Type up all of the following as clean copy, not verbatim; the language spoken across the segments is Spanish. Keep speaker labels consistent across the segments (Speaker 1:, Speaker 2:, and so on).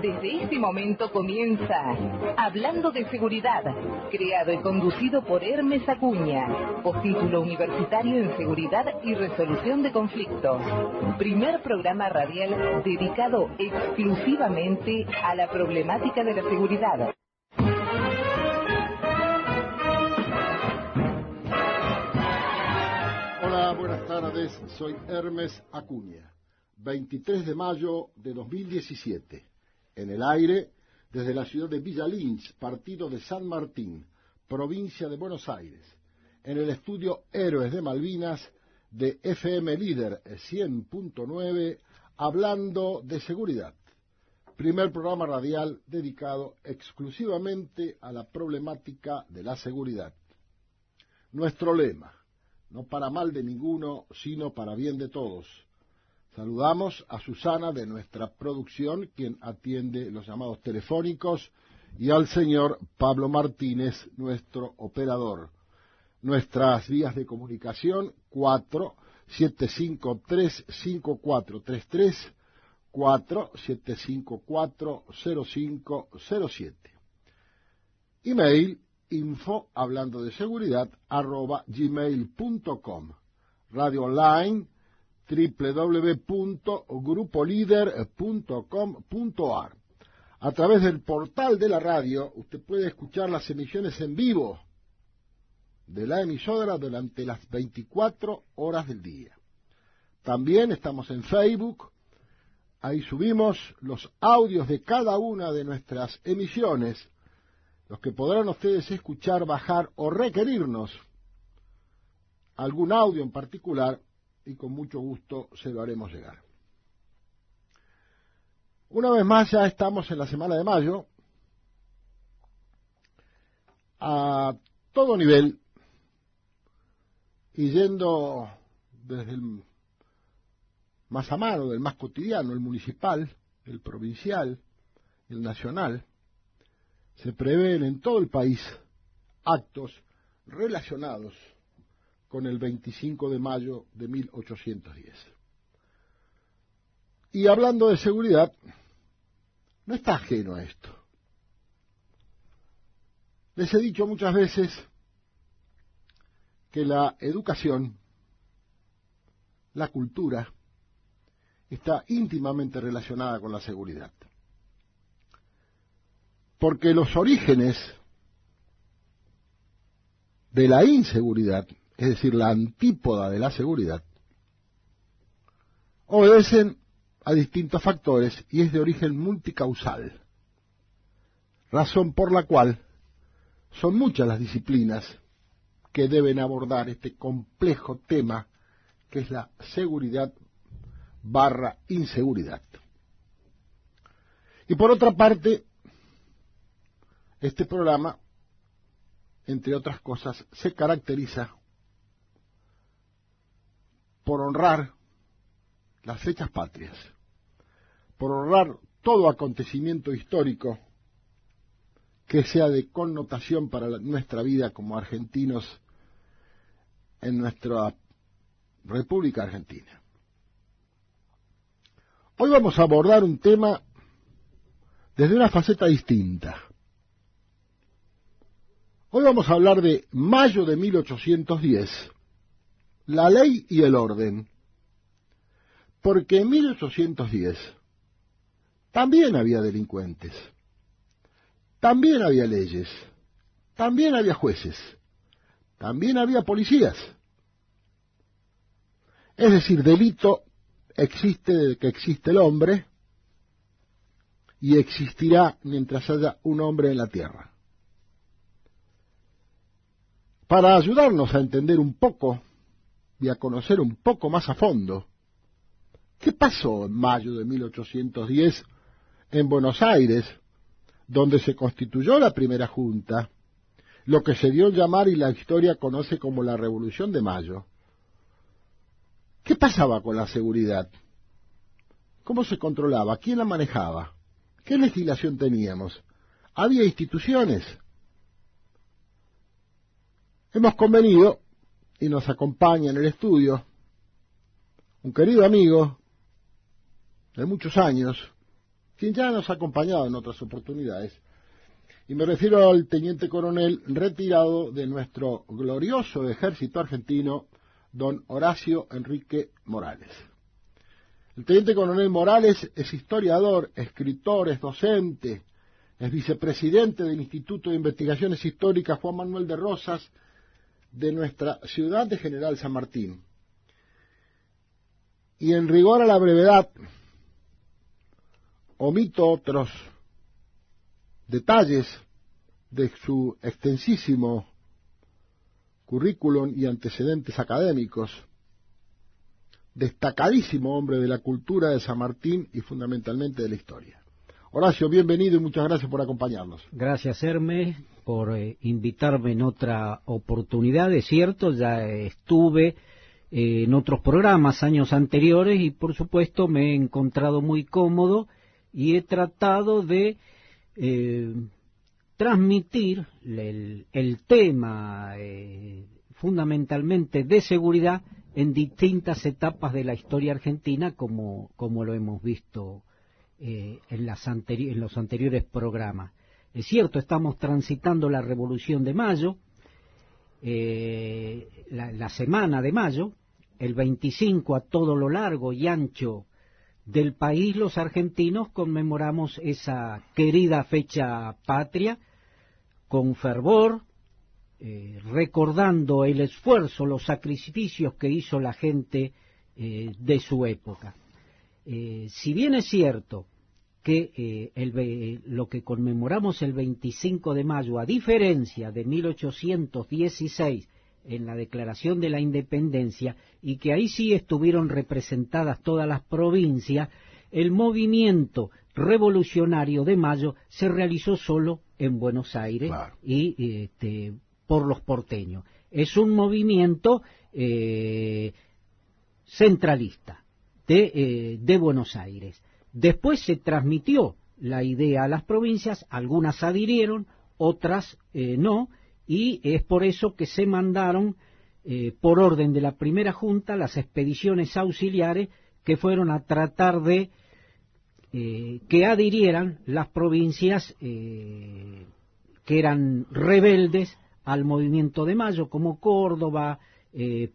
Speaker 1: Desde este momento comienza Hablando de Seguridad, creado y conducido por Hermes Acuña, postítulo universitario en Seguridad y Resolución de Conflictos. Primer programa radial dedicado exclusivamente a la problemática de la seguridad.
Speaker 2: Hola, buenas tardes, soy Hermes Acuña. 23 de mayo de 2017. En el aire, desde la ciudad de Villa Lynch, partido de San Martín, provincia de Buenos Aires. En el estudio Héroes de Malvinas de FM Líder 100.9, hablando de seguridad. Primer programa radial dedicado exclusivamente a la problemática de la seguridad. Nuestro lema: no para mal de ninguno, sino para bien de todos. Saludamos a Susana de nuestra producción, quien atiende los llamados telefónicos, y al señor Pablo Martínez, nuestro operador. Nuestras vías de comunicación: 4753-5433, 4754-0507. Email: info hablando de seguridad @gmail.com. Radio online www.grupolider.com.ar. A través del portal de la radio usted puede escuchar las emisiones en vivo de la emisora durante las 24 horas del día. También estamos en Facebook. Ahí subimos los audios de cada una de nuestras emisiones, los que podrán ustedes escuchar, bajar o requerirnos algún audio en particular, y con mucho gusto se lo haremos llegar. Una vez más, ya estamos en la semana de mayo, a todo nivel, y yendo desde el más a mano, del más cotidiano, el municipal, el provincial, el nacional. Se prevén en todo el país actos relacionados con el 25 de mayo de 1810. Y hablando de seguridad, no está ajeno a esto. Les he dicho muchas veces que la educación, la cultura, está íntimamente relacionada con la seguridad. Porque los orígenes de la inseguridad, es decir, la antípoda de la seguridad, obedecen a distintos factores y es de origen multicausal, razón por la cual son muchas las disciplinas que deben abordar este complejo tema que es la seguridad / inseguridad. Y por otra parte, este programa, entre otras cosas, se caracteriza por honrar las fechas patrias, por honrar todo acontecimiento histórico que sea de connotación para nuestra vida como argentinos en nuestra República Argentina. Hoy vamos a abordar un tema desde una faceta distinta. Hoy vamos a hablar de mayo de 1810, la ley y el orden, porque en 1810 también había delincuentes, también había leyes, también había jueces, también había policías. Es decir, delito existe desde que existe el hombre y existirá mientras haya un hombre en la tierra. Para ayudarnos a entender un poco y a conocer un poco más a fondo qué pasó en mayo de 1810 en Buenos Aires, donde se constituyó la primera junta, lo que se dio a llamar y la historia conoce como la Revolución de Mayo. ¿Qué pasaba con la seguridad? ¿Cómo se controlaba? ¿Quién la manejaba? ¿Qué legislación teníamos? ¿Había instituciones? Hemos convenido, y nos acompaña en el estudio, un querido amigo de muchos años, quien ya nos ha acompañado en otras oportunidades, y me refiero al teniente coronel retirado de nuestro glorioso ejército argentino, don Horacio Enrique Morales. El teniente coronel Morales es historiador, escritor, es docente, es vicepresidente del Instituto de Investigaciones Históricas Juan Manuel de Rosas de nuestra ciudad de General San Martín. Y en rigor a la brevedad, omito otros detalles de su extensísimo currículum y antecedentes académicos. Destacadísimo hombre de la cultura de San Martín y fundamentalmente de la historia. Horacio, bienvenido y muchas gracias por acompañarnos.
Speaker 3: Gracias, Hermes, por invitarme en otra oportunidad. Es cierto, ya estuve en otros programas años anteriores y por supuesto me he encontrado muy cómodo y he tratado de transmitir el tema fundamentalmente de seguridad en distintas etapas de la historia argentina, como lo hemos visto en los anteriores programas. Es cierto, estamos transitando la Revolución de Mayo, la semana de mayo, el 25 a todo lo largo y ancho del país, los argentinos conmemoramos esa querida fecha patria con fervor, recordando el esfuerzo, los sacrificios que hizo la gente de su época. Si bien es cierto que lo que conmemoramos el 25 de mayo, a diferencia de 1816, en la Declaración de la Independencia, y que ahí sí estuvieron representadas todas las provincias, el movimiento revolucionario de mayo se realizó solo en Buenos Aires, claro, y por los porteños. Es un movimiento centralista de Buenos Aires. Después se transmitió la idea a las provincias, algunas adhirieron, otras no, y es por eso que se mandaron, por orden de la primera junta, las expediciones auxiliares que fueron a tratar de que adhirieran las provincias que eran rebeldes al movimiento de mayo, como Córdoba,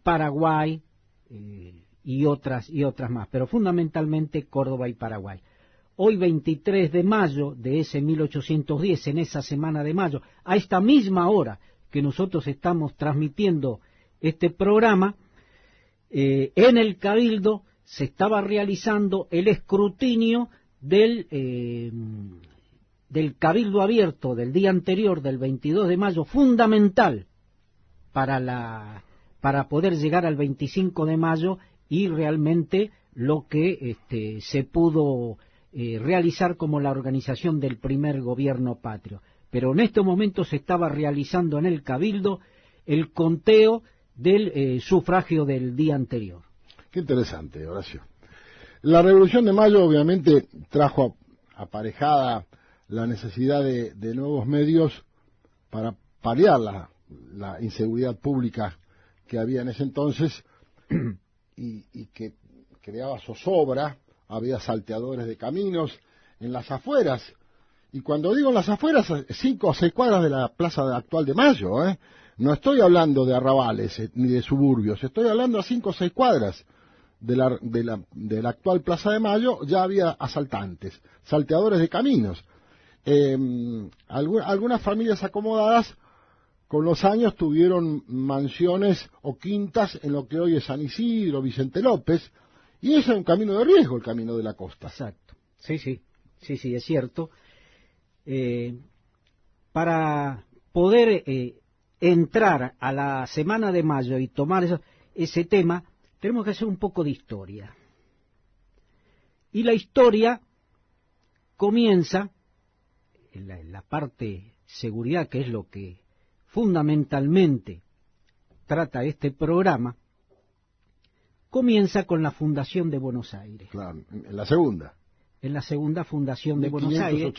Speaker 3: Paraguay y otras más, pero fundamentalmente Córdoba y Paraguay. Hoy 23 de mayo de ese 1810, en esa semana de mayo, a esta misma hora que nosotros estamos transmitiendo este programa, en el Cabildo se estaba realizando el escrutinio del Cabildo Abierto del día anterior, del 22 de mayo, fundamental para poder llegar al 25 de mayo y realmente lo que se pudo realizar como la organización del primer gobierno patrio. Pero en este momento se estaba realizando en el Cabildo el conteo del sufragio del día anterior.
Speaker 2: Qué interesante, Horacio. La Revolución de Mayo obviamente trajo aparejada la necesidad de nuevos medios para paliar la inseguridad pública que había en ese entonces y que creaba zozobra. Había salteadores de caminos en las afueras, y cuando digo en las afueras, 5 o 6 cuadras de la plaza actual de Mayo, no estoy hablando de arrabales ni de suburbios, estoy hablando a 5 o 6 cuadras de la actual plaza de Mayo. Ya había asaltantes, salteadores de caminos. Algunas familias acomodadas con los años tuvieron mansiones o quintas en lo que hoy es San Isidro, Vicente López, y ese es un camino de riesgo, el camino de la costa.
Speaker 3: Exacto, sí, es cierto. Para poder entrar a la semana de mayo y tomar ese tema, tenemos que hacer un poco de historia. Y la historia comienza, en la parte seguridad, que es lo que fundamentalmente trata este programa, comienza con la fundación de Buenos Aires.
Speaker 2: Claro, en la segunda.
Speaker 3: En la segunda fundación de Buenos Aires,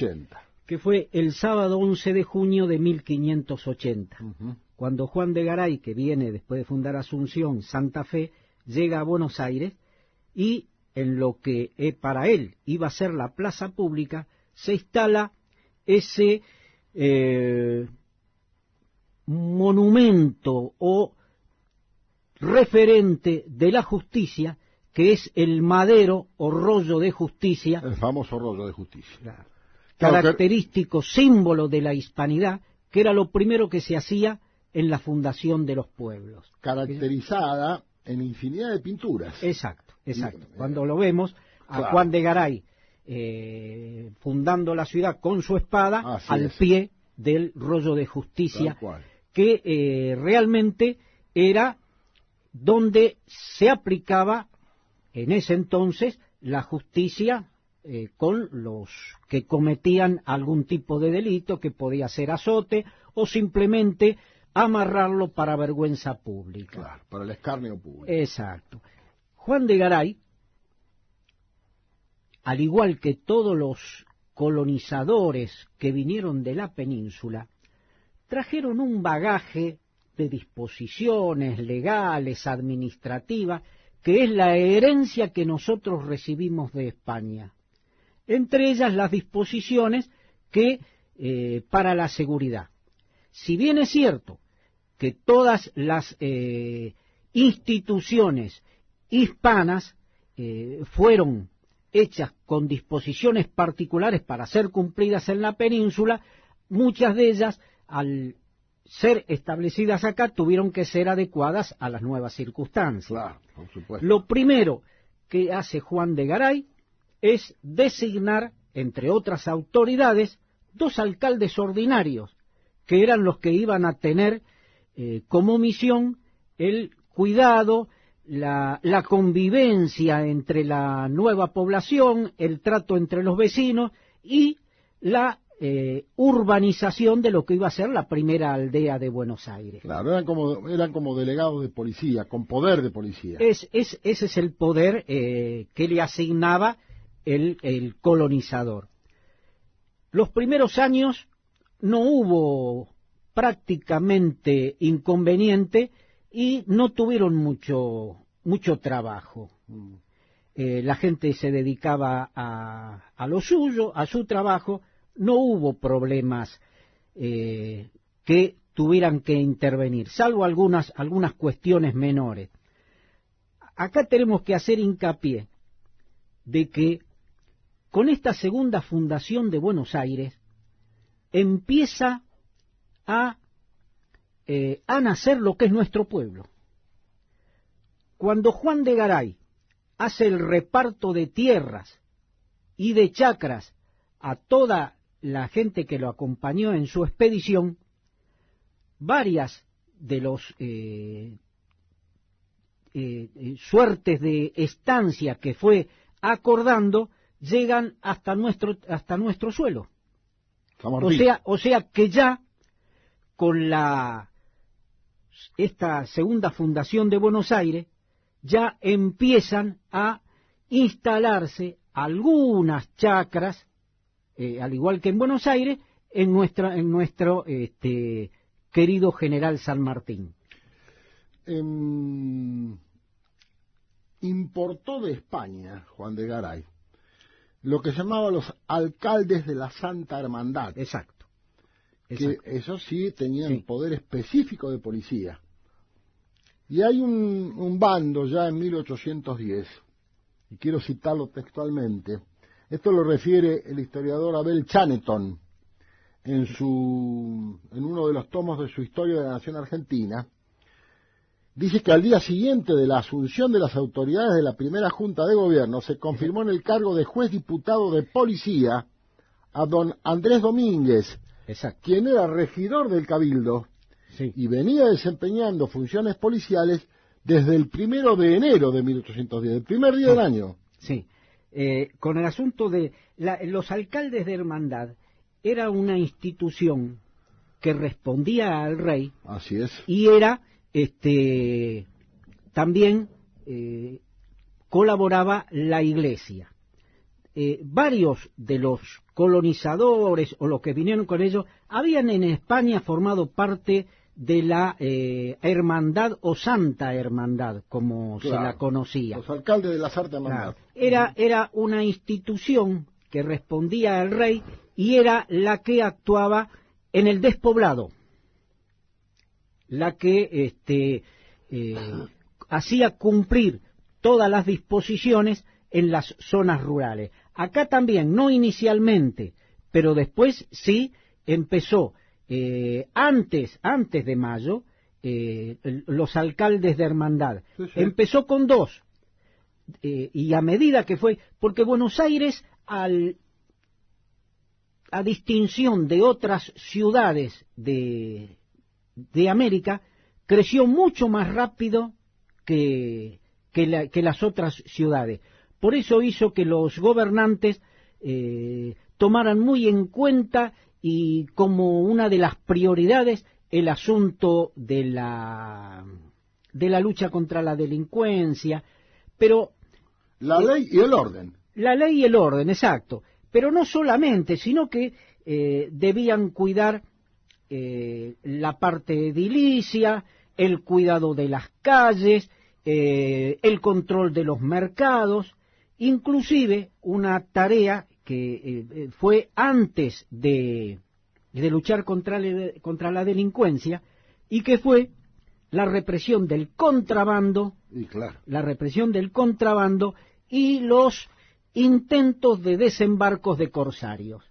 Speaker 2: que
Speaker 3: fue el sábado 11 de junio de 1580, cuando Juan de Garay, que viene después de fundar Asunción, Santa Fe, llega a Buenos Aires y en lo que para él iba a ser la plaza pública, se instala ese monumento o referente de la justicia, que es el madero o rollo de justicia.
Speaker 2: El famoso rollo de justicia.
Speaker 3: Claro, característico símbolo de la hispanidad, que era lo primero que se hacía en la fundación de los pueblos.
Speaker 2: Caracterizada en infinidad de pinturas.
Speaker 3: Exacto, exacto. Cuando lo vemos a claro. Juan de Garay fundando la ciudad con su espada al pie del rollo de justicia, que realmente era donde se aplicaba en ese entonces la justicia con los que cometían algún tipo de delito, que podía ser azote o simplemente amarrarlo para vergüenza pública.
Speaker 2: Claro, para el escarnio público.
Speaker 3: Exacto. Juan de Garay, al igual que todos los colonizadores que vinieron de la península, trajeron un bagaje de disposiciones legales, administrativas, que es la herencia que nosotros recibimos de España. Entre ellas las disposiciones que para la seguridad. Si bien es cierto que todas las instituciones hispanas fueron hechas con disposiciones particulares para ser cumplidas en la península, muchas de ellas, al ser establecidas acá, tuvieron que ser adecuadas a las nuevas circunstancias.
Speaker 2: Claro, por supuesto.
Speaker 3: Lo primero que hace Juan de Garay es designar, entre otras autoridades, 2 alcaldes ordinarios, que eran los que iban a tener como misión el cuidado, la convivencia entre la nueva población, el trato entre los vecinos y la urbanización de lo que iba a ser la primera aldea de Buenos Aires.
Speaker 2: Claro, eran como delegados de policía, con poder de policía.
Speaker 3: Ese es el poder que le asignaba el colonizador. Los primeros años no hubo prácticamente inconveniente y no tuvieron mucho trabajo. La gente se dedicaba a lo suyo, a su trabajo. No hubo problemas que tuvieran que intervenir, salvo algunas cuestiones menores. Acá tenemos que hacer hincapié de que con esta segunda fundación de Buenos Aires empieza a nacer lo que es nuestro pueblo. Cuando Juan de Garay hace el reparto de tierras y de chacras a toda la gente que lo acompañó en su expedición, varias de los suertes de estancia que fue acordando llegan hasta nuestro suelo. O sea que ya con esta segunda fundación de Buenos Aires ya empiezan a instalarse algunas chacras, al igual que en Buenos Aires, en nuestro querido General San Martín.
Speaker 2: Importó de España, Juan de Garay, lo que llamaba los alcaldes de la Santa Hermandad.
Speaker 3: Exacto.
Speaker 2: Que eso sí tenían poder específico de policía. Y hay un bando ya en 1810, y quiero citarlo textualmente. Esto lo refiere el historiador Abel Chaneton en uno de los tomos de su Historia de la Nación Argentina. Dice que al día siguiente de la asunción de las autoridades de la primera Junta de Gobierno se confirmó en el cargo de juez diputado de policía a don Andrés Domínguez, quien era regidor del Cabildo y venía desempeñando funciones policiales desde el 1 de enero de 1810, el primer día del año.
Speaker 3: Sí. Con el asunto de los alcaldes de hermandad, era una institución que respondía al rey.
Speaker 2: Así es.
Speaker 3: Y era también colaboraba la iglesia. Varios de los colonizadores o los que vinieron con ellos habían en España formado parte de la hermandad o Santa Hermandad, como se la conocía.
Speaker 2: Los alcaldes de la Santa Hermandad.
Speaker 3: Era una institución que respondía al rey y era la que actuaba en el despoblado, la que hacía cumplir todas las disposiciones en las zonas rurales. Acá también, no inicialmente, pero después sí empezó, antes de mayo, los alcaldes de hermandad. Sí. Empezó con 2, y a medida que fue, porque Buenos Aires, a distinción de otras ciudades de América, creció mucho más rápido que las otras ciudades. Por eso hizo que los gobernantes tomaran muy en cuenta y como una de las prioridades el asunto de la lucha contra la delincuencia, pero
Speaker 2: la ley y el orden.
Speaker 3: La ley y el orden, exacto. Pero no solamente, sino que debían cuidar la parte edilicia, el cuidado de las calles, el control de los mercados, inclusive una tarea que fue antes de luchar contra la delincuencia, y que fue la represión del contrabando, y los intentos de desembarcos de corsarios.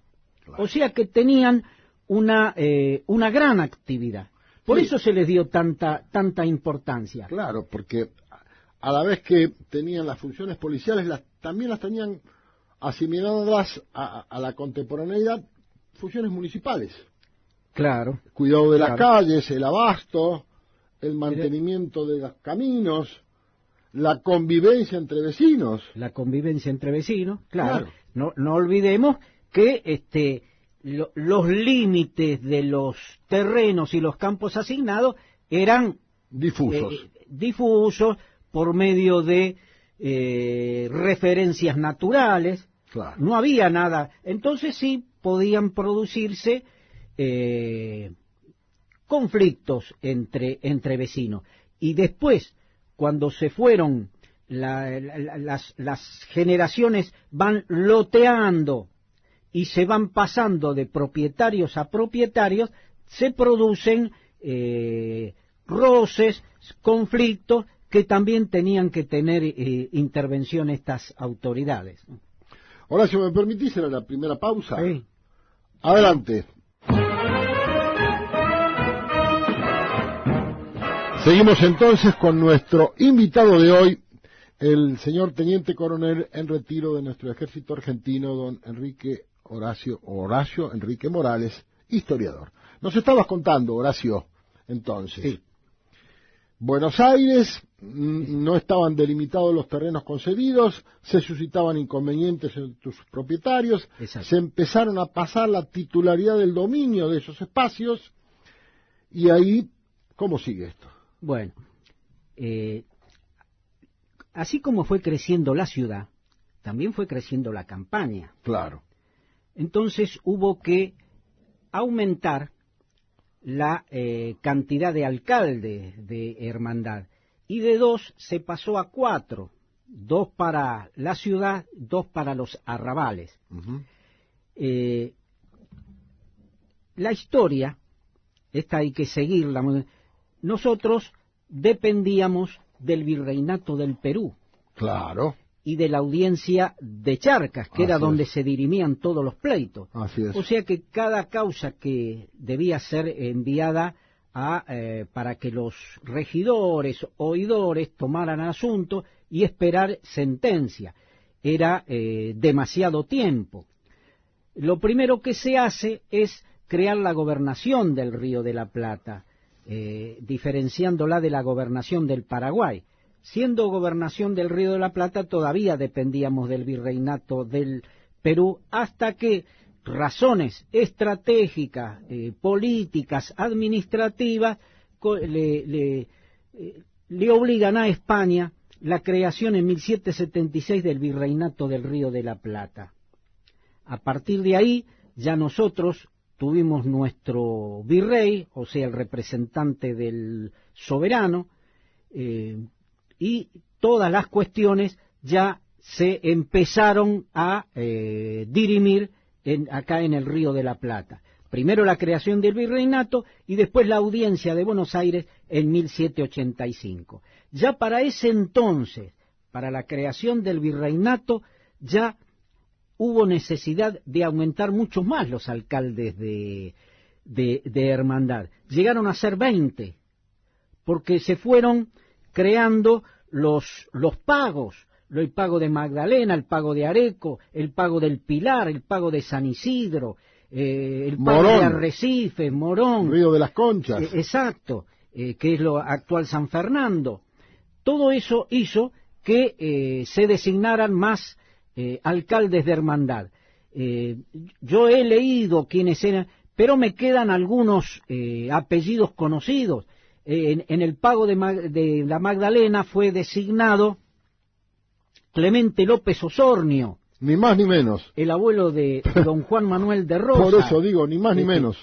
Speaker 3: Claro. O sea que tenían una gran actividad. Por eso se les dio tanta importancia.
Speaker 2: Claro, porque a la vez que tenían las funciones policiales, también las tenían asimiladas a la contemporaneidad, funciones municipales.
Speaker 3: Claro.
Speaker 2: Cuidado de las calles, el abasto, el mantenimiento de los caminos, la convivencia entre vecinos.
Speaker 3: Claro. No olvidemos que los límites de los terrenos y los campos asignados eran difusos por medio de referencias naturales.
Speaker 2: Claro.
Speaker 3: No había nada. Entonces sí podían producirse conflictos entre vecinos. Y después, cuando se fueron, las generaciones van loteando y se van pasando de propietarios a propietarios, se producen roces, conflictos, que también tenían que tener intervención estas autoridades.
Speaker 2: Horacio, ¿me permitís ir a la primera pausa?
Speaker 3: Sí.
Speaker 2: Adelante. Seguimos entonces con nuestro invitado de hoy, el señor Teniente Coronel en retiro de nuestro ejército argentino, don Horacio Enrique Morales, historiador. Nos estabas contando, Horacio, entonces.
Speaker 3: Sí.
Speaker 2: Buenos Aires, no estaban delimitados los terrenos concedidos, se suscitaban inconvenientes entre sus propietarios,
Speaker 3: exacto,
Speaker 2: se empezaron a pasar la titularidad del dominio de esos espacios, y ahí, ¿cómo sigue esto?
Speaker 3: Bueno, así como fue creciendo la ciudad, también fue creciendo la campaña.
Speaker 2: Claro.
Speaker 3: Entonces hubo que aumentar la cantidad de alcaldes de hermandad, y de 2 se pasó a 4, 2 para la ciudad, 2 para los arrabales.
Speaker 2: Uh-huh.
Speaker 3: La historia, esta hay que seguirla. Nosotros dependíamos del Virreinato del Perú.
Speaker 2: Claro.
Speaker 3: Y de la audiencia de Charcas, que era donde se dirimían todos los pleitos.
Speaker 2: Así es.
Speaker 3: O sea que cada causa que debía ser enviada para que los regidores, oidores, tomaran asunto y esperar sentencia, era demasiado tiempo. Lo primero que se hace es crear la gobernación del Río de la Plata, diferenciándola de la gobernación del Paraguay. Siendo gobernación del Río de la Plata, todavía dependíamos del Virreinato del Perú, hasta que razones estratégicas, políticas, administrativas, le obligan a España la creación en 1776 del Virreinato del Río de la Plata. A partir de ahí, ya nosotros tuvimos nuestro virrey, o sea, el representante del soberano, y todas las cuestiones ya se empezaron a dirimir acá en el Río de la Plata. Primero la creación del virreinato y después la audiencia de Buenos Aires en 1785. Ya para ese entonces, para la creación del virreinato, ya hubo necesidad de aumentar mucho más los alcaldes de hermandad. Llegaron a ser 20, porque se fueron creando los pagos, el pago de Magdalena, el pago de Areco, el pago del Pilar, el pago de San Isidro, el pago de Arrecife, Morón,
Speaker 2: Río de las Conchas.
Speaker 3: Exacto, que es lo actual San Fernando. Todo eso hizo que se designaran más alcaldes de hermandad. Yo he leído quiénes eran, pero me quedan algunos apellidos conocidos. En el pago de la Magdalena fue designado Clemente López Osornio.
Speaker 2: Ni más ni menos.
Speaker 3: El abuelo de don Juan Manuel de Rosa.
Speaker 2: Por eso digo, ni más ni menos.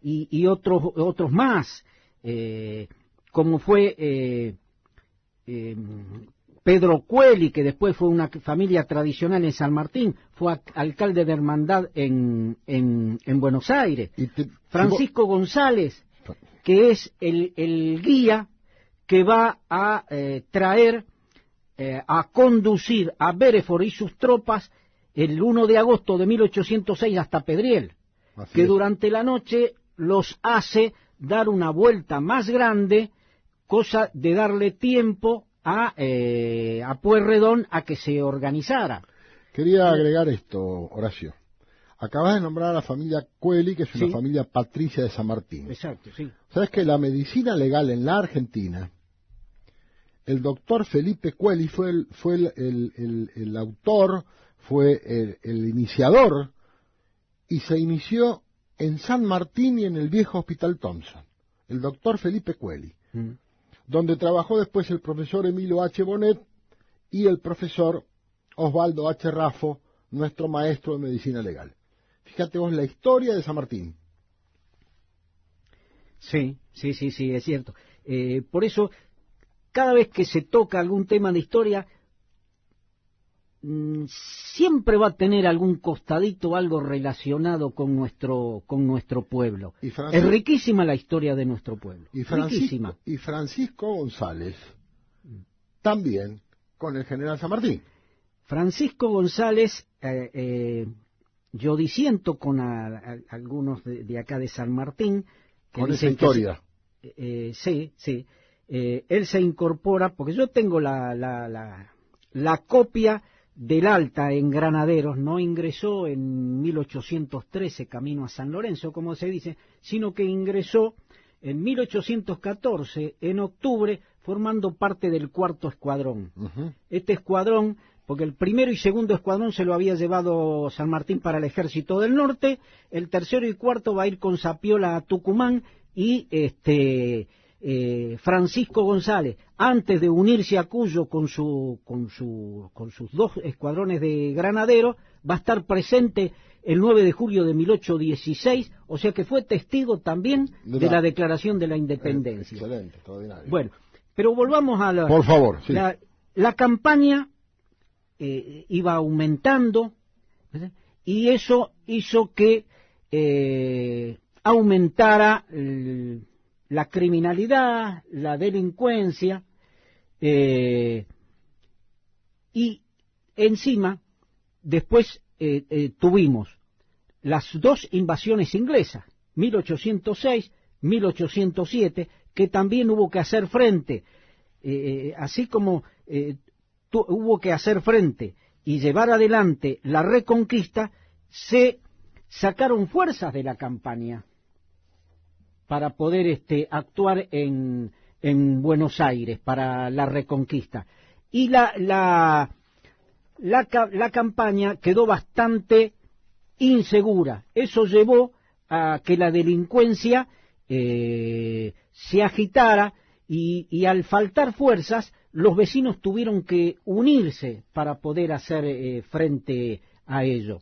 Speaker 3: Y otros más, como fue Pedro Cueli, que después fue una familia tradicional en San Martín, fue alcalde de hermandad en Buenos Aires. Francisco González, que es el guía que va a traer, a conducir a Bereford y sus tropas el 1 de agosto de 1806 hasta Pedriel, que durante la noche los hace dar una vuelta más grande, cosa de darle tiempo a Pueyrredón a que se organizara.
Speaker 2: Quería agregar esto, Horacio. Acabas de nombrar a la familia Cueli, que es una familia patricia de San Martín.
Speaker 3: Exacto, sí.
Speaker 2: ¿Sabes que la medicina legal en la Argentina, el doctor Felipe Cueli fue el autor, fue el iniciador, y se inició en San Martín y en el viejo Hospital Thompson, el doctor Felipe Cueli, donde trabajó después el profesor Emilio H. Bonet y el profesor Osvaldo H. Raffo, nuestro maestro de medicina legal. Fíjate vos la historia de San Martín.
Speaker 3: Sí, es cierto. Por eso, cada vez que se toca algún tema de historia, siempre va a tener algún costadito, algo relacionado con nuestro pueblo. Es riquísima la historia de nuestro pueblo. Riquísima.
Speaker 2: Y Francisco González, también con el general San Martín.
Speaker 3: Francisco González, yo disiento con algunos de acá de San Martín.
Speaker 2: Con esa historia.
Speaker 3: Sí. Él se incorpora, porque yo tengo la copia del alta en Granaderos. No ingresó en 1813 camino a San Lorenzo, como se dice, sino que ingresó en 1814, en octubre, formando parte del 4º escuadrón. Este escuadrón, porque el 1º y 2º escuadrón se lo había llevado San Martín para el Ejército del Norte, el 3º y 4º va a ir con Sapiola a Tucumán, y Francisco González, antes de unirse a Cuyo con sus 2 escuadrones de granaderos, va a estar presente el 9 de julio de 1816, o sea que fue testigo también de la Declaración de la Independencia.
Speaker 2: Excelente, extraordinario.
Speaker 3: Bueno, pero volvamos a la...
Speaker 2: Por favor, sí.
Speaker 3: La campaña iba aumentando, ¿verdad? Y eso hizo que aumentara la criminalidad, la delincuencia, y encima después tuvimos las 2 invasiones inglesas, 1806, 1807, que también hubo que hacer frente, así como hubo que hacer frente y llevar adelante la reconquista, se sacaron fuerzas de la campaña para poder actuar en Buenos Aires, para la reconquista. Y la campaña quedó bastante insegura. Eso llevó a que la delincuencia se agitara y al faltar fuerzas, los vecinos tuvieron que unirse para poder hacer frente a ello.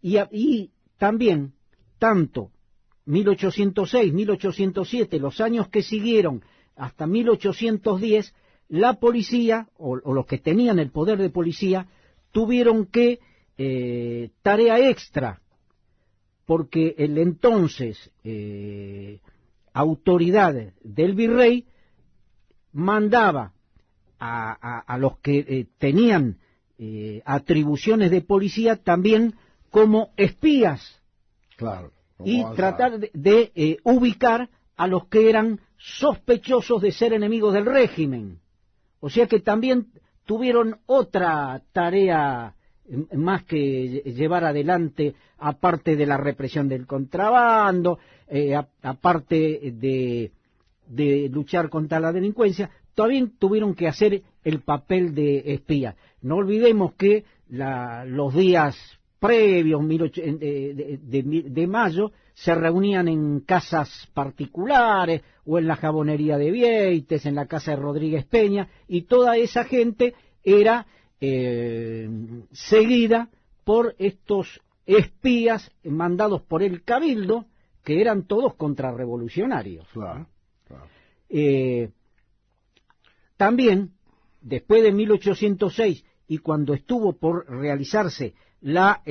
Speaker 3: y también, tanto 1806, 1807, los años que siguieron hasta 1810, la policía, o los que tenían el poder de policía, tuvieron que, tarea extra, porque el entonces autoridad del virrey mandaba a los que tenían atribuciones de policía también como espías,
Speaker 2: claro,
Speaker 3: y tratar de ubicar a los que eran sospechosos de ser enemigos del régimen. O sea que también tuvieron otra tarea más que llevar adelante, aparte de la represión del contrabando, aparte de luchar contra la delincuencia, también tuvieron que hacer el papel de espía. No olvidemos que los días previos de mayo se reunían en casas particulares o en la jabonería de Vieites, en la casa de Rodríguez Peña, y toda esa gente era seguida por estos espías mandados por el Cabildo, que eran todos contrarrevolucionarios.
Speaker 2: Claro, claro.
Speaker 3: También, después de 1806, y cuando estuvo por realizarse la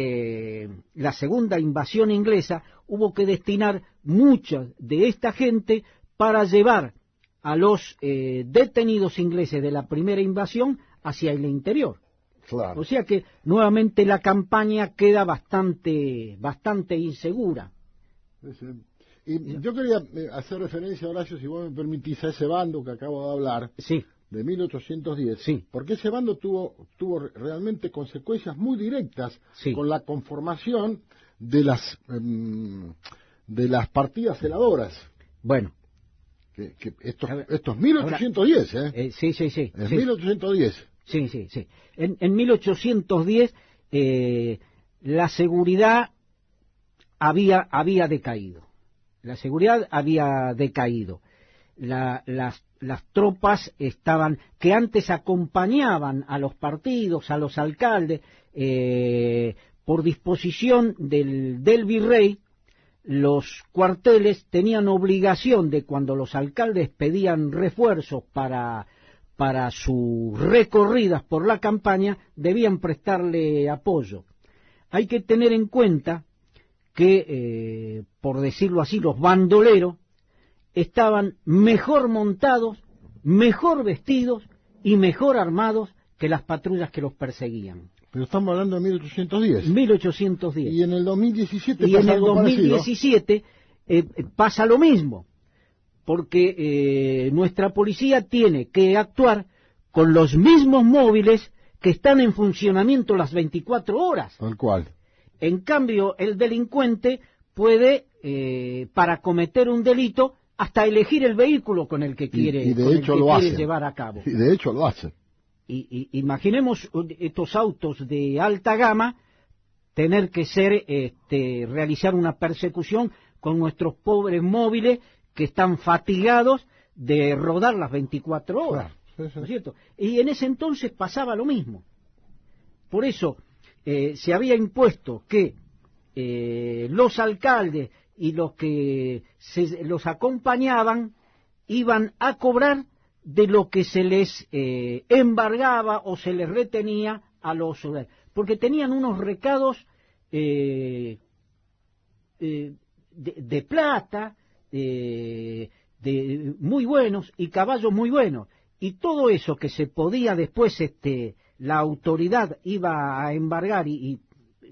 Speaker 3: segunda invasión inglesa, hubo que destinar mucha de esta gente para llevar a los detenidos ingleses de la primera invasión hacia el interior.
Speaker 2: Claro.
Speaker 3: O sea que nuevamente la campaña queda bastante insegura.
Speaker 2: Y yo quería hacer referencia, Horacio, si vos me permitís, a ese bando que acabo de hablar,
Speaker 3: sí,
Speaker 2: de 1810,
Speaker 3: sí,
Speaker 2: porque ese bando tuvo realmente consecuencias muy directas,
Speaker 3: sí,
Speaker 2: con la conformación de las partidas celadoras.
Speaker 3: Bueno,
Speaker 2: esto es 1810,
Speaker 3: sí.
Speaker 2: Es
Speaker 3: sí.
Speaker 2: 1810.
Speaker 3: Sí. En 1810 la seguridad había decaído. La seguridad había decaído. Las tropas que antes acompañaban a los partidos, a los alcaldes, por disposición del virrey, los cuarteles tenían obligación de, cuando los alcaldes pedían refuerzos para sus recorridas por la campaña, debían prestarle apoyo. Hay que tener en cuenta que, por decirlo así, los bandoleros estaban mejor montados, mejor vestidos y mejor armados que las patrullas que los perseguían.
Speaker 2: Pero estamos hablando de 1810.
Speaker 3: 1810.
Speaker 2: Y en el 2017
Speaker 3: y
Speaker 2: pasa
Speaker 3: en el
Speaker 2: algo
Speaker 3: 2017 pasa lo mismo, porque nuestra policía tiene que actuar con los mismos móviles que están en funcionamiento las 24 horas.
Speaker 2: Tal cual.
Speaker 3: En cambio, el delincuente puede, para cometer un delito, hasta elegir el vehículo con el que quiere, llevar a cabo.
Speaker 2: Y de hecho lo hacen.
Speaker 3: Y imaginemos estos autos de alta gama tener que realizar una persecución con nuestros pobres móviles que están fatigados de rodar las 24 horas.
Speaker 2: Claro, sí.
Speaker 3: ¿No es cierto? Y en ese entonces pasaba lo mismo. Por eso se había impuesto que los alcaldes y los que los acompañaban iban a cobrar de lo que se les embargaba o se les retenía a los soldados, porque tenían unos recados de plata, de muy buenos, y caballos muy buenos, y todo eso que se podía después la autoridad iba a embargar y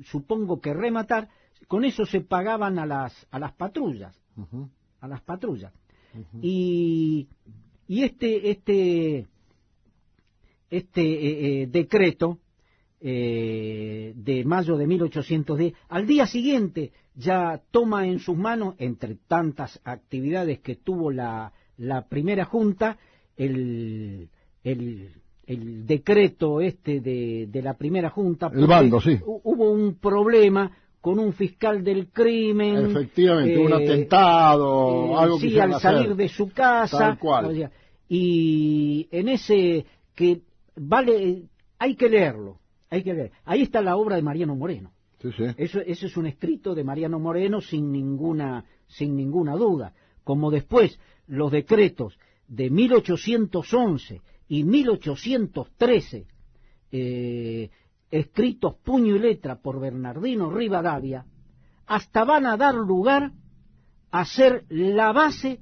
Speaker 3: supongo que rematar, con eso se pagaban a las patrullas.
Speaker 2: Uh-huh.
Speaker 3: A las patrullas.
Speaker 2: Uh-huh.
Speaker 3: Y decreto de mayo de 1810, al día siguiente ya toma en sus manos, entre tantas actividades que tuvo la primera junta, el decreto de la primera junta.
Speaker 2: El bando, sí.
Speaker 3: Hubo un problema con un fiscal del crimen.
Speaker 2: Efectivamente, un atentado, algo que
Speaker 3: sí, al salir de su casa.
Speaker 2: Tal cual.
Speaker 3: O sea, y en ese que hay que leerlo. Ahí está la obra de Mariano Moreno.
Speaker 2: Sí, sí.
Speaker 3: Eso es un escrito de Mariano Moreno sin ninguna duda. Como después los decretos de 1811 y 1813, escritos puño y letra por Bernardino Rivadavia, hasta van a dar lugar a ser la base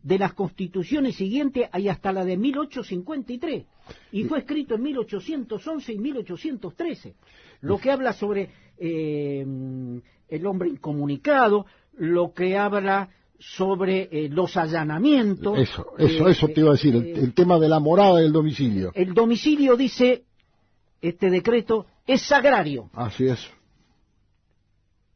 Speaker 3: de las constituciones siguientes y hasta la de 1853. Y fue escrito en 1811 y 1813, lo que habla sobre el hombre incomunicado, lo que habla sobre los allanamientos.
Speaker 2: Eso te iba a decir, el tema de la morada del domicilio.
Speaker 3: El domicilio, dice este decreto, es sagrario.
Speaker 2: Así es.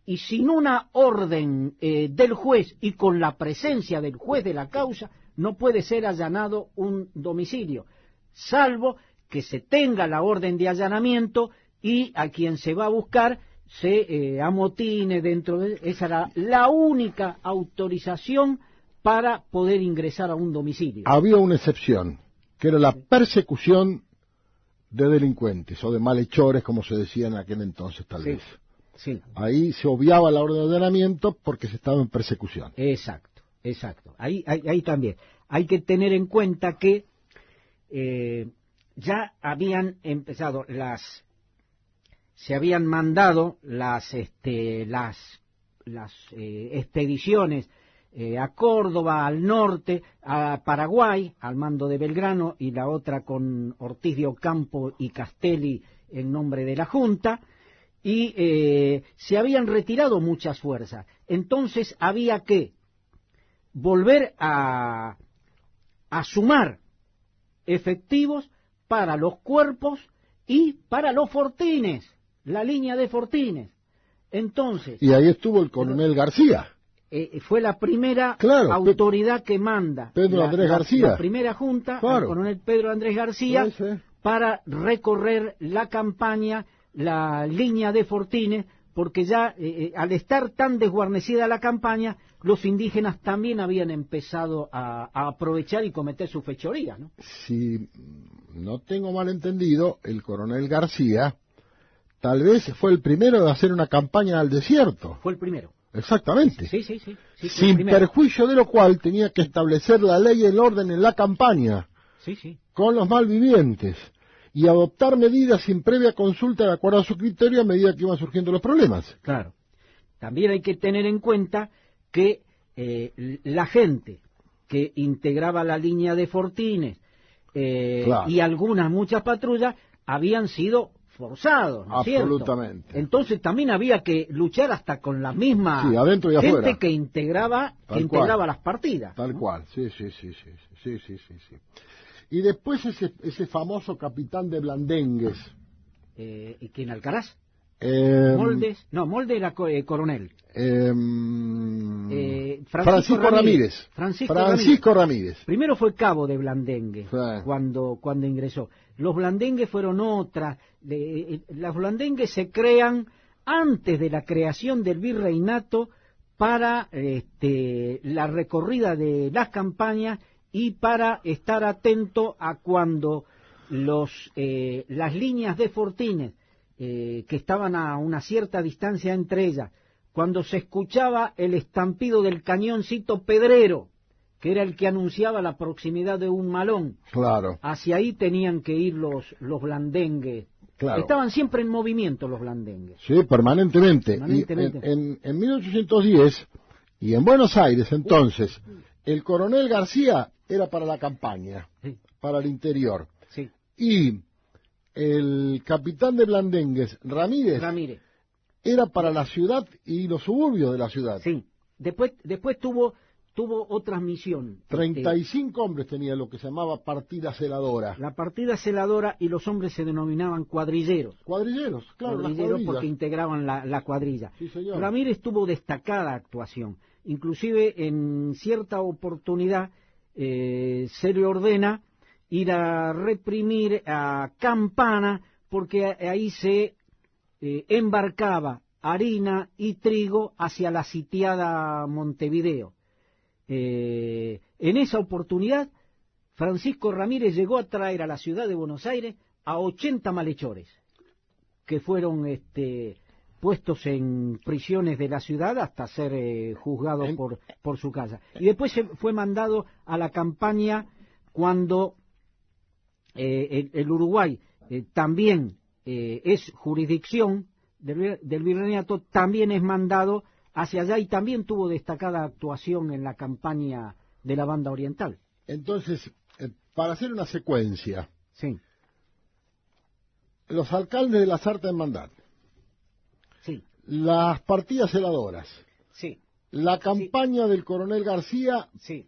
Speaker 3: Y sin una orden del juez y con la presencia del juez de la causa, no puede ser allanado un domicilio, salvo que se tenga la orden de allanamiento y a quien se va a buscar se amotine dentro de... Esa era la única autorización para poder ingresar a un domicilio.
Speaker 2: Había una excepción, que era la persecución de delincuentes o de malhechores, como se decía en aquel entonces, tal vez.
Speaker 3: Sí.
Speaker 2: Ahí se obviaba la orden de allanamiento porque se estaba en persecución.
Speaker 3: Exacto. Ahí también. Hay que tener en cuenta que ya habían empezado se habían mandado las expediciones a Córdoba, al norte, a Paraguay, al mando de Belgrano, y la otra con Ortiz de Ocampo y Castelli en nombre de la Junta, y se habían retirado muchas fuerzas. Entonces había que volver a sumar efectivos para los cuerpos y para los fortines, la línea de fortines. Entonces,
Speaker 2: y ahí estuvo el coronel García.
Speaker 3: Fue la primera autoridad que manda
Speaker 2: Pedro Andrés García.
Speaker 3: La primera junta, el coronel Pedro Andrés García, para recorrer la campaña, la línea de fortines, porque ya al estar tan desguarnecida la campaña, los indígenas también habían empezado a aprovechar y cometer sus fechorías, ¿no?
Speaker 2: Si no tengo mal entendido, el coronel García tal vez fue el primero de hacer una campaña al desierto.
Speaker 3: Fue el primero.
Speaker 2: Exactamente.
Speaker 3: Sí,
Speaker 2: sin perjuicio de lo cual tenía que establecer la ley y el orden en la campaña. Con los malvivientes. Y adoptar medidas sin previa consulta de acuerdo a su criterio a medida que iban surgiendo los problemas.
Speaker 3: Claro. También hay que tener en cuenta que la gente que integraba la línea de fortines y muchas patrullas habían sido forzados, ¿no es cierto?
Speaker 2: Absolutamente.
Speaker 3: Entonces también había que luchar hasta con la misma
Speaker 2: adentro y
Speaker 3: gente
Speaker 2: afuera.
Speaker 3: que integraba las partidas.
Speaker 2: Tal cual, sí. Y después ese famoso capitán de Blandengues.
Speaker 3: ¿Quién, Alcaraz? Moldes era coronel.
Speaker 2: Francisco Ramírez.
Speaker 3: Primero fue cabo de Blandengue cuando ingresó. Los Blandengues fueron otras. Las Blandengues se crean antes de la creación del virreinato para la recorrida de las campañas y para estar atento a cuando las líneas de fortines que estaban a una cierta distancia entre ellas, cuando se escuchaba el estampido del cañoncito pedrero, que era el que anunciaba la proximidad de un malón.
Speaker 2: Claro.
Speaker 3: Hacia ahí tenían que ir los blandengues. Claro. Estaban siempre en movimiento los blandengues.
Speaker 2: Sí, permanentemente. Y en 1810, y en Buenos Aires entonces, el coronel García era para la campaña, para el interior.
Speaker 3: Sí.
Speaker 2: Y el capitán de Blandengues, Ramírez, era para la ciudad y los suburbios de la ciudad.
Speaker 3: Sí. Después tuvo otra misión.
Speaker 2: 35 hombres tenía lo que se llamaba partida celadora.
Speaker 3: La partida celadora, y los hombres se denominaban cuadrilleros.
Speaker 2: Cuadrilleros, claro.
Speaker 3: Cuadrilleros porque integraban la cuadrilla.
Speaker 2: Sí, señor.
Speaker 3: Ramírez tuvo destacada actuación. Inclusive en cierta oportunidad se le ordena ir a reprimir a Campana porque ahí se embarcaba harina y trigo hacia la sitiada Montevideo. En esa oportunidad, Francisco Ramírez llegó a traer a la ciudad de Buenos Aires a 80 malhechores, que fueron puestos en prisiones de la ciudad hasta ser juzgados por su casa. Y después fue mandado a la campaña cuando el Uruguay también es jurisdicción del virreinato, también es mandado hacia allá y también tuvo destacada actuación en la campaña de la Banda Oriental.
Speaker 2: Entonces, para hacer una secuencia,
Speaker 3: Sí,
Speaker 2: los alcaldes de la Sarta Hermandad,
Speaker 3: sí,
Speaker 2: las partidas heladoras,
Speaker 3: sí,
Speaker 2: la campaña del coronel García,
Speaker 3: sí.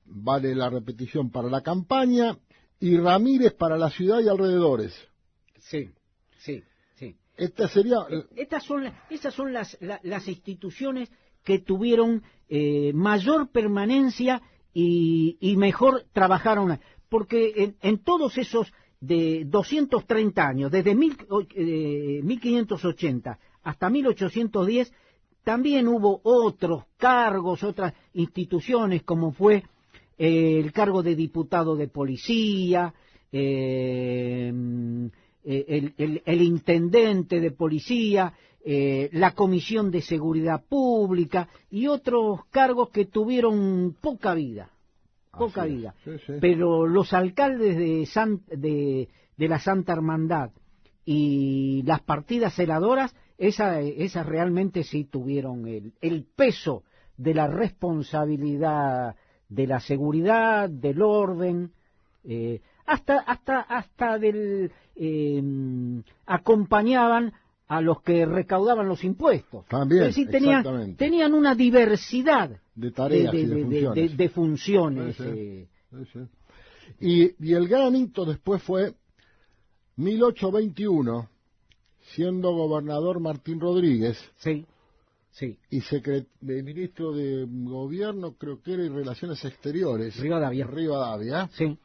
Speaker 2: vale la repetición para la campaña, y Ramírez para la ciudad y alrededores.
Speaker 3: Sí, sí, sí.
Speaker 2: Esta sería...
Speaker 3: Esas son las instituciones que tuvieron mayor permanencia y mejor trabajaron, porque en todos esos de 230 años, desde 1580 hasta 1810, también hubo otros cargos, otras instituciones, como fue el cargo de diputado de policía, el intendente de policía, la comisión de seguridad pública y otros cargos que tuvieron poca vida. Sí. Pero los alcaldes de la Santa Hermandad y las partidas heladoras, esas realmente sí tuvieron el peso de la responsabilidad de la seguridad, del orden, hasta acompañaban a los que recaudaban los impuestos.
Speaker 2: También,
Speaker 3: es decir, tenían una diversidad
Speaker 2: de tareas y
Speaker 3: de funciones.
Speaker 2: Sí. Y el gran hito después fue 1821, siendo gobernador Martín Rodríguez.
Speaker 3: Sí. Sí.
Speaker 2: Y ministro de Gobierno, creo que era, y Relaciones Exteriores.
Speaker 3: Rivadavia. Sí.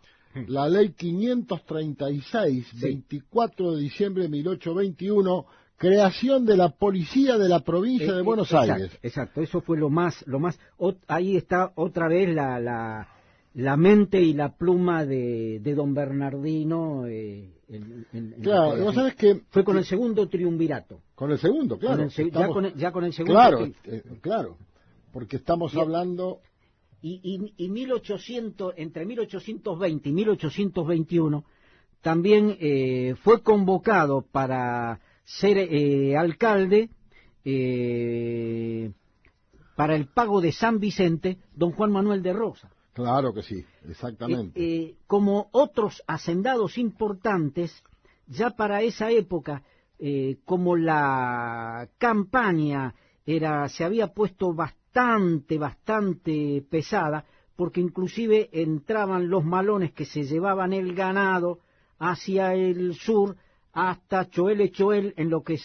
Speaker 2: La ley 536, sí. 24 de diciembre de 1821, creación de la Policía de la Provincia de Buenos Aires.
Speaker 3: Exacto, eso fue lo más, ahí está otra vez la mente y la pluma de don Bernardino.
Speaker 2: Claro, vos sabés que...
Speaker 3: Fue con el segundo triunvirato.
Speaker 2: Con el segundo, claro.
Speaker 3: Ya con el segundo.
Speaker 2: Claro, claro, porque estamos hablando...
Speaker 3: Y 1800, entre 1820 y 1821, también fue convocado para ser alcalde para el pago de San Vicente, don Juan Manuel de Rosas.
Speaker 2: Claro que sí, exactamente.
Speaker 3: Como otros hacendados importantes, ya para esa época, como la campaña se había puesto bastante pesada, porque inclusive entraban los malones que se llevaban el ganado hacia el sur, hasta Choel, en lo que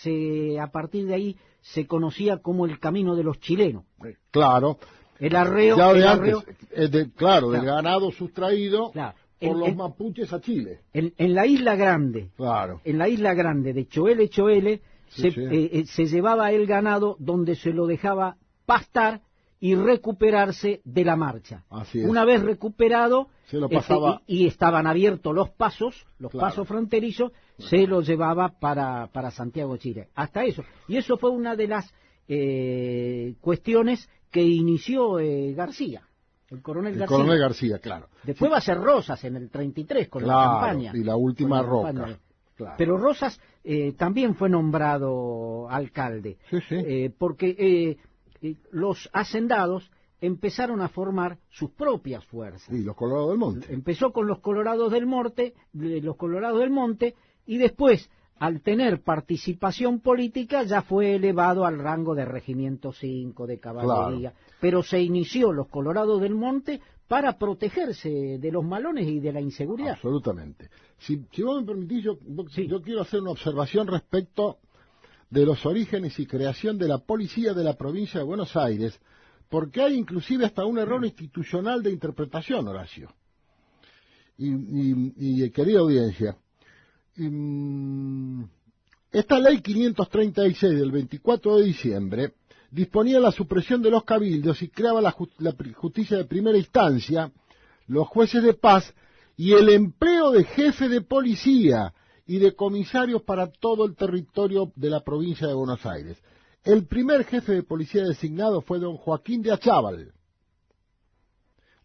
Speaker 3: a partir de ahí se conocía como el camino de los chilenos.
Speaker 2: Claro.
Speaker 3: El arreo.
Speaker 2: Del ganado sustraído por los mapuches a Chile.
Speaker 3: En la Isla Grande.
Speaker 2: Claro.
Speaker 3: En la Isla Grande de Choel, se llevaba el ganado donde se lo dejaba pastar y recuperarse de la marcha.
Speaker 2: Así es.
Speaker 3: Una vez recuperado,
Speaker 2: se lo pasaba...
Speaker 3: y estaban abiertos los pasos fronterizos, se lo llevaba para Santiago, Chile. Hasta eso. Y eso fue una de las cuestiones que inició García, el coronel
Speaker 2: García, claro.
Speaker 3: Después va a ser Rosas en el 33 con la campaña.
Speaker 2: Y la última Roca. Claro.
Speaker 3: Pero Rosas también fue nombrado alcalde, porque los hacendados empezaron a formar sus propias fuerzas.
Speaker 2: Y los Colorados del Monte.
Speaker 3: Empezó con los Colorados del Monte, y después, al tener participación política, ya fue elevado al rango de regimiento 5, de caballería. Claro. Pero se inició los Colorados del Monte para protegerse de los malones y de la inseguridad.
Speaker 2: Absolutamente. Si vos me permitís, yo quiero hacer una observación respecto de los orígenes y creación de la Policía de la Provincia de Buenos Aires, porque hay inclusive hasta un error institucional de interpretación, Horacio. Y querida audiencia, esta ley 536 del 24 de diciembre disponía la supresión de los cabildos y creaba la justicia de primera instancia, los jueces de paz y el empleo de jefe de policía y de comisarios para todo el territorio de la provincia de Buenos Aires. El primer jefe de policía designado fue don Joaquín de Achával.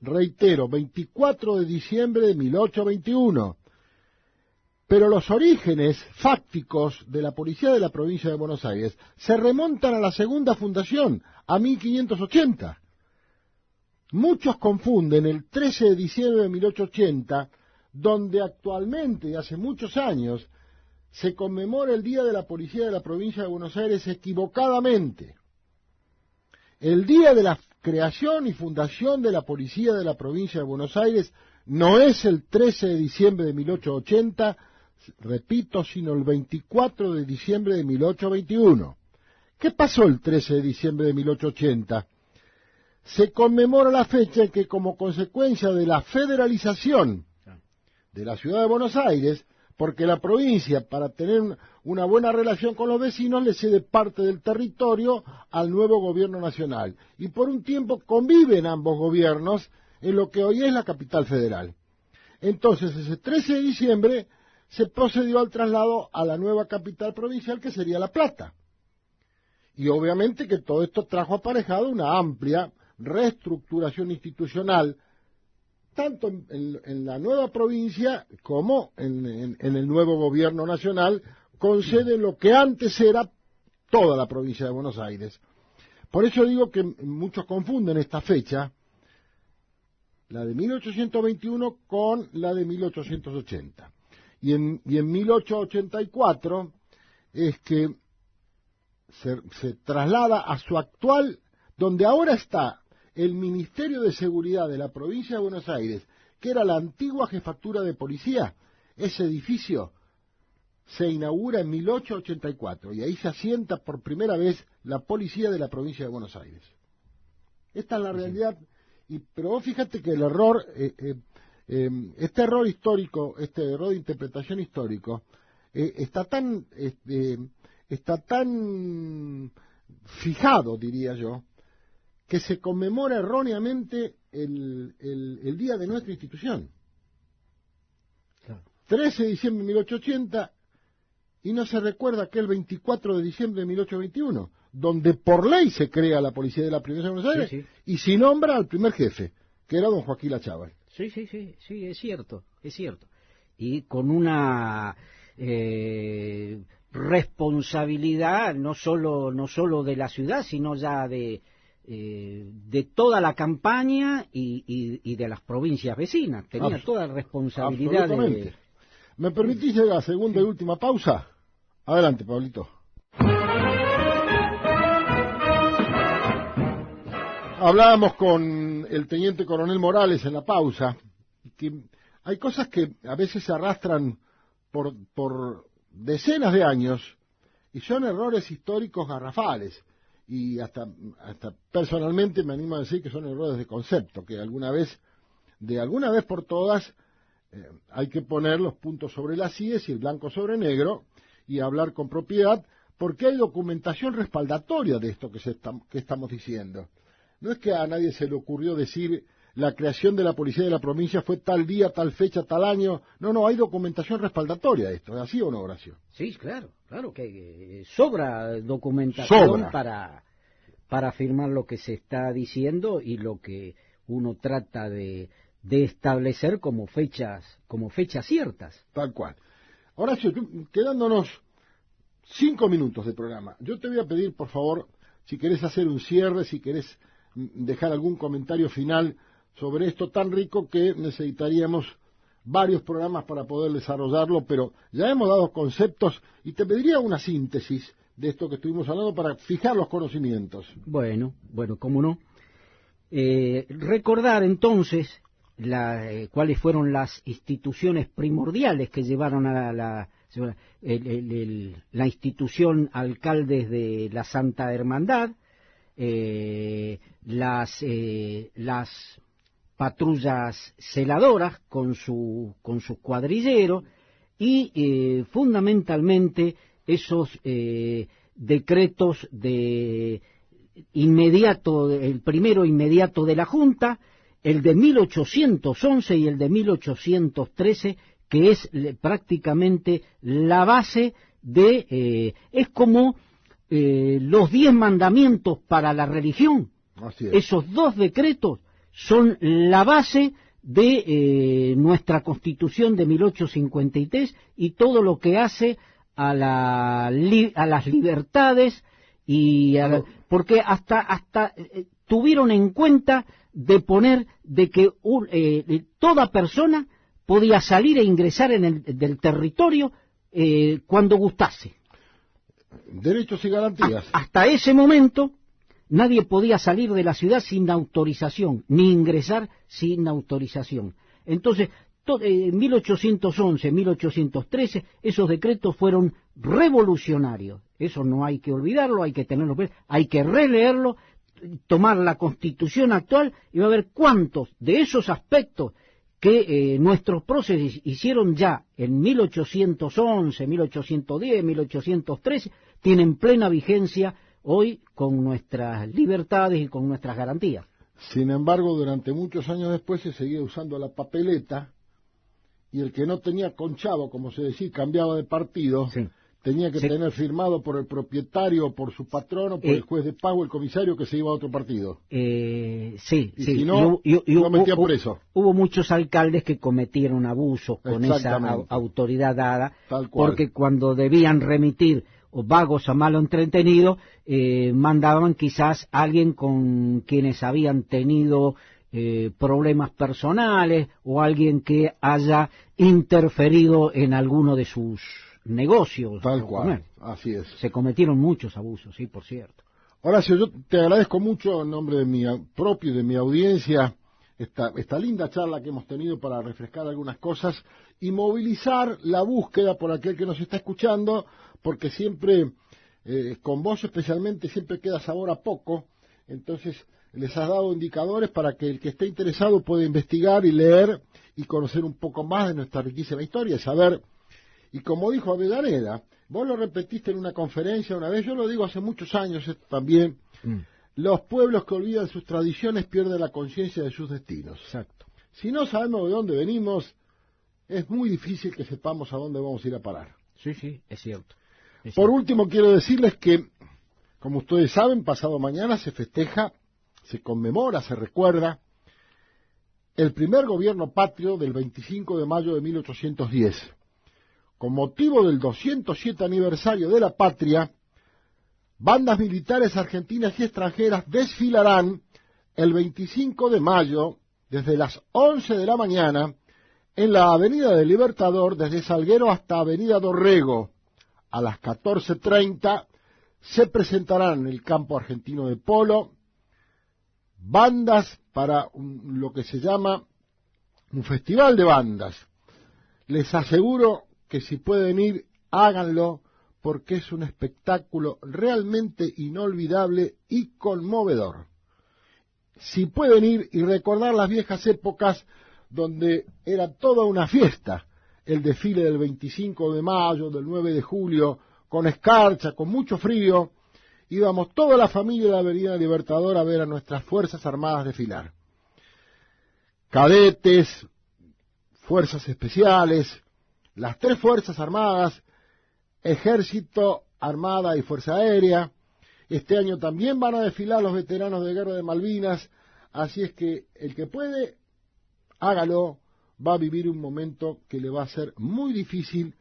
Speaker 2: Reitero, 24 de diciembre de 1821. Pero los orígenes fácticos de la policía de la provincia de Buenos Aires se remontan a la segunda fundación, a 1580. Muchos confunden el 13 de diciembre de 1880, donde actualmente, y hace muchos años, se conmemora el Día de la Policía de la provincia de Buenos Aires equivocadamente. El día de la creación y fundación de la Policía de la provincia de Buenos Aires no es el 13 de diciembre de 1880, repito, sino el 24 de diciembre de 1821. ¿Qué pasó el 13 de diciembre de 1880? Se conmemora la fecha en que, como consecuencia de la federalización de la ciudad de Buenos Aires, porque la provincia, para tener una buena relación con los vecinos, le cede parte del territorio al nuevo gobierno nacional. Y por un tiempo conviven ambos gobiernos en lo que hoy es la capital federal. Entonces, ese 13 de diciembre se procedió al traslado a la nueva capital provincial, que sería La Plata. Y obviamente que todo esto trajo aparejado una amplia reestructuración institucional, tanto en la nueva provincia como en el nuevo gobierno nacional, con sede en lo que antes era toda la provincia de Buenos Aires. Por eso digo que muchos confunden esta fecha, la de 1821 con la de 1880. Y en 1884 es que se traslada a su actual, donde ahora está el Ministerio de Seguridad de la provincia de Buenos Aires, que era la antigua jefatura de policía. Ese edificio se inaugura en 1884 y ahí se asienta por primera vez la policía de la provincia de Buenos Aires. Esta es la realidad, pero vos fíjate que el error, este error histórico, este error de interpretación histórico, está tan fijado, diría yo, que se conmemora erróneamente el día de nuestra institución. Claro. 13 de diciembre de 1880, y no se recuerda que el 24 de diciembre de 1821, donde por ley se crea la policía de la provincia de Buenos Aires, sí, y se nombra al primer jefe, que era don Joaquín Achával.
Speaker 3: Sí, es cierto. Y con una responsabilidad no solo de la ciudad, sino ya de toda la campaña y de las provincias vecinas. Tenía toda la responsabilidad.
Speaker 2: Absolutamente. ¿Me permitís llegar a la segunda y última pausa? Adelante, Pablito. Hablábamos con el teniente coronel Morales en la pausa, que hay cosas que a veces se arrastran por decenas de años y son errores históricos garrafales. Y hasta personalmente me animo a decir que son errores de concepto, que de alguna vez por todas hay que poner los puntos sobre las íes y el blanco sobre negro y hablar con propiedad, porque hay documentación respaldatoria de esto que estamos diciendo. No es que a nadie se le ocurrió decir la creación de la policía de la provincia fue tal día, tal fecha, tal año. No, hay documentación respaldatoria de esto. ¿Es así o no, Horacio?
Speaker 3: Sí, claro que sobra documentación para afirmar lo que se está diciendo y lo que uno trata de establecer como fechas ciertas.
Speaker 2: Tal cual. Horacio, quedándonos 5 minutos de programa, yo te voy a pedir, por favor, si querés hacer un cierre, si querés dejar algún comentario final sobre esto tan rico que necesitaríamos varios programas para poder desarrollarlo, pero ya hemos dado conceptos y te pediría una síntesis de esto que estuvimos hablando para fijar los conocimientos.
Speaker 3: Bueno, cómo no. Recordar entonces cuáles fueron las instituciones primordiales que llevaron a la institución alcaldes de la Santa Hermandad, las patrullas celadoras con sus cuadrilleros y fundamentalmente esos decretos el primero inmediato de la Junta, el de 1811 y el de 1813, que es prácticamente la base de... es como los 10 mandamientos para la religión.
Speaker 2: Así es.
Speaker 3: Esos 2 decretos son la base de nuestra Constitución de 1853 y todo lo que hace a las libertades y porque hasta tuvieron en cuenta de poner de que toda persona podía salir e ingresar del territorio cuando gustase.
Speaker 2: Derechos y garantías.
Speaker 3: Hasta ese momento nadie podía salir de la ciudad sin autorización, ni ingresar sin autorización. Entonces, en 1811, 1813, esos decretos fueron revolucionarios. Eso no hay que olvidarlo, hay que tenerlo, hay que releerlo, tomar la Constitución actual y va a ver cuántos de esos aspectos que nuestros próceres hicieron ya en 1811, 1810, 1813, tienen plena vigencia hoy con nuestras libertades y con nuestras garantías.
Speaker 2: Sin embargo, durante muchos años después se seguía usando la papeleta y el que no tenía conchavo, como se decía, cambiaba de partido, sí, tenía que tener firmado por el propietario, por su patrono, por el juez de pago, el comisario que se iba a otro partido.
Speaker 3: Sí,
Speaker 2: y
Speaker 3: sí.
Speaker 2: Si no, lo metía por eso.
Speaker 3: Hubo muchos alcaldes que cometieron abusos con esa autoridad dada, porque cuando debían remitir vagos a malo entretenido, mandaban quizás a alguien con quienes habían tenido problemas personales o alguien que haya interferido en alguno de sus negocios.
Speaker 2: Tal cual, así es.
Speaker 3: Se cometieron muchos abusos, sí, por cierto.
Speaker 2: Horacio, yo te agradezco mucho en nombre de mi propio y de mi audiencia esta linda charla que hemos tenido para refrescar algunas cosas y movilizar la búsqueda por aquel que nos está escuchando, porque siempre, con vos especialmente, siempre queda sabor a poco. Entonces les has dado indicadores para que el que esté interesado pueda investigar y leer y conocer un poco más de nuestra riquísima historia, saber. Y como dijo Avellaneda, vos lo repetiste en una conferencia una vez, yo lo digo hace muchos años esto también, los pueblos que olvidan sus tradiciones pierden la conciencia de sus destinos.
Speaker 3: Exacto.
Speaker 2: Si no sabemos de dónde venimos, es muy difícil que sepamos a dónde vamos a ir a parar.
Speaker 3: Sí, sí, es cierto.
Speaker 2: Por último, quiero decirles que, como ustedes saben, pasado mañana se festeja, se conmemora, se recuerda el primer gobierno patrio del 25 de mayo de 1810. Con motivo del 207 aniversario de la patria, bandas militares argentinas y extranjeras desfilarán el 25 de mayo desde las 11 de la mañana en la Avenida del Libertador, desde Salguero hasta Avenida Dorrego. A las 14:30 se presentarán en el campo argentino de polo bandas para lo que se llama un festival de bandas. Les aseguro que si pueden ir, háganlo, porque es un espectáculo realmente inolvidable y conmovedor. Si pueden ir y recordar las viejas épocas donde era toda una fiesta, el desfile del 25 de mayo, del 9 de julio, con escarcha, con mucho frío, íbamos toda la familia de la Avenida Libertador a ver a nuestras Fuerzas Armadas desfilar. Cadetes, Fuerzas Especiales, las 3 Fuerzas Armadas, Ejército, Armada y Fuerza Aérea. Este año también van a desfilar los veteranos de Guerra de Malvinas, así es que el que puede, hágalo, va a vivir un momento que le va a ser muy difícil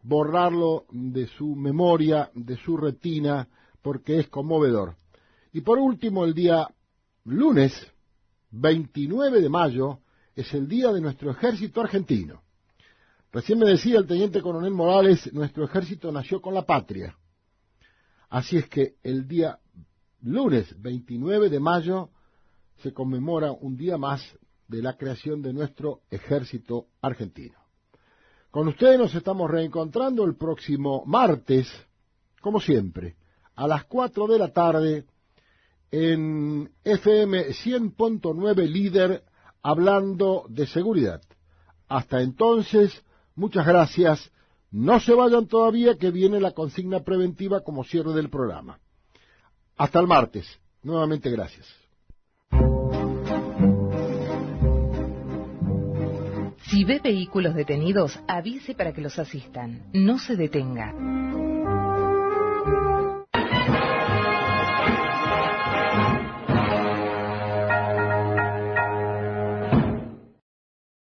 Speaker 2: borrarlo de su memoria, de su retina, porque es conmovedor. Y por último, el día lunes, 29 de mayo, es el día de nuestro ejército argentino. Recién me decía el teniente coronel Morales, nuestro ejército nació con la patria. Así es que el día lunes 29 de mayo se conmemora un día más de la creación de nuestro ejército argentino. Con ustedes nos estamos reencontrando el próximo martes, como siempre, a las 4 de la tarde, en FM 100.9 Líder, hablando de seguridad. Hasta entonces, muchas gracias. No se vayan todavía, que viene la consigna preventiva como cierre del programa. Hasta el martes. Nuevamente gracias.
Speaker 1: Si ve vehículos detenidos, avise para que los asistan. No se detenga.